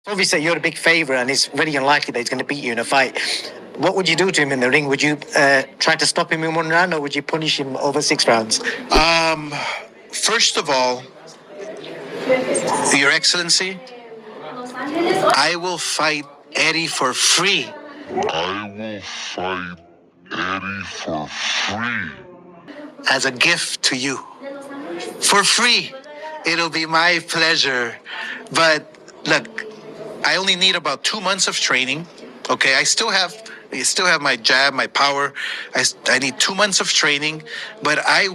Obviously, you're a big favourite, and it's very unlikely that he's going to beat you in a fight. What would you do to him in the ring? Would you try to stop him in one round, or would you punish him over 6 rounds? First of all, Your Excellency, I will fight Eddie for free. I will fight Eddie for free. As a gift to you. For free. It'll be my pleasure. But look, I only need about 2 months of training. Okay, I still have my jab, my power. I need 2 months of training, but I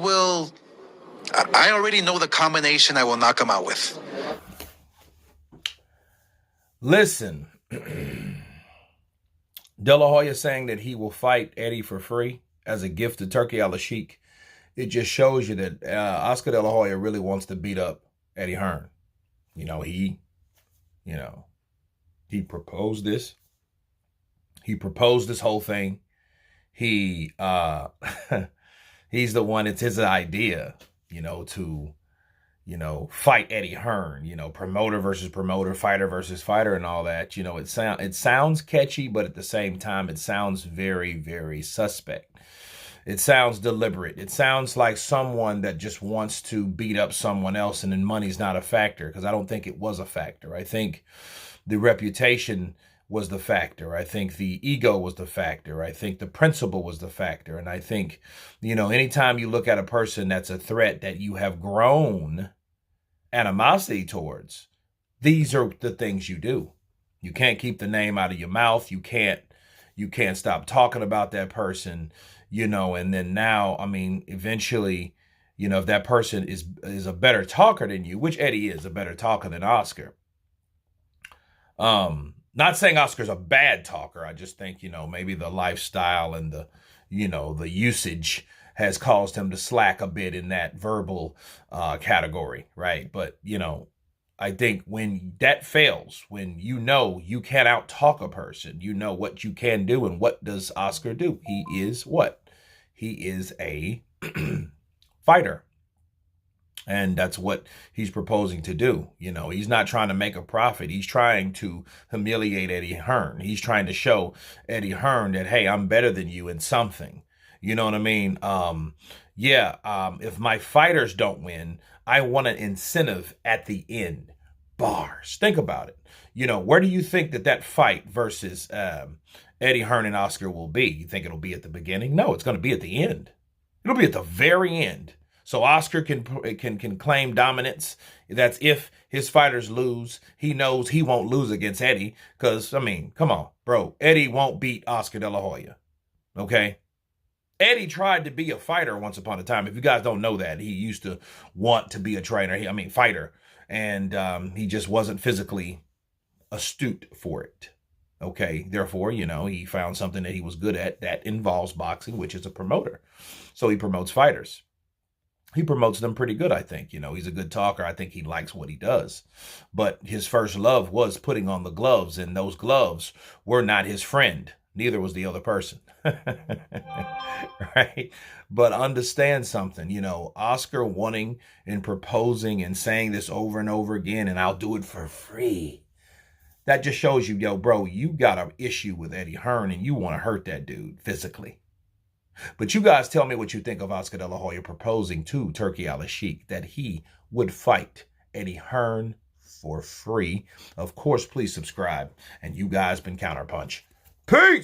already know the combination I will knock him out with. Listen, Delahoya saying that he will fight Eddie for free as a gift to Turki Alalshikh. It just shows you that Oscar De La Hoya really wants to beat up Eddie Hearn. He proposed this. He proposed this whole thing. He's the one, it's his idea, to, fight Eddie Hearn, promoter versus promoter, fighter versus fighter and all that. It sounds catchy, but at the same time, it sounds very, very suspect. It sounds deliberate. It sounds like someone that just wants to beat up someone else, and then money's not a factor, because I don't think it was a factor. I think the reputation was the factor. I think the ego was the factor. I think the principle was the factor. And I think, anytime you look at a person that's a threat that you have grown animosity towards, these are the things you do. You can't keep the name out of your mouth. You can't stop talking about that person, and then now, eventually, if that person is a better talker than you, which Eddie is a better talker than Oscar. Not saying Oscar's a bad talker. I just think, maybe the lifestyle and the usage has caused him to slack a bit in that verbal category, right? But, I think when that fails, when you can't out-talk a person, what you can do, and what does Oscar do? He is what? He is a fighter. And that's what he's proposing to do. He's not trying to make a profit. He's trying to humiliate Eddie Hearn. He's trying to show Eddie Hearn that, hey, I'm better than you in something. You know what I mean? If my fighters don't win, I want an incentive at the end. Bars. Think about it. Where do you think that fight versus Eddie Hearn and Oscar will be? You think it'll be at the beginning? No, it's going to be at the end. It'll be at the very end. So Oscar can claim dominance. That's if his fighters lose. He knows he won't lose against Eddie because, come on, bro. Eddie won't beat Oscar De La Hoya, okay? Eddie tried to be a fighter once upon a time. If you guys don't know that, he used to want to be a trainer, fighter, and he just wasn't physically astute for it, okay? Therefore, he found something that he was good at that involves boxing, which is a promoter. So he promotes fighters. He promotes them pretty good, I think. He's a good talker. I think he likes what he does. But his first love was putting on the gloves, and those gloves were not his friend. Neither was the other person. Right? But understand something, Oscar wanting and proposing and saying this over and over again, and I'll do it for free. That just shows you, bro, you got an issue with Eddie Hearn, and you want to hurt that dude physically. But you guys tell me what you think of Oscar De La Hoya proposing to Turki Alalshikh that he would fight Eddie Hearn for free. Of course, please subscribe. And you guys been Counterpunch. Peace!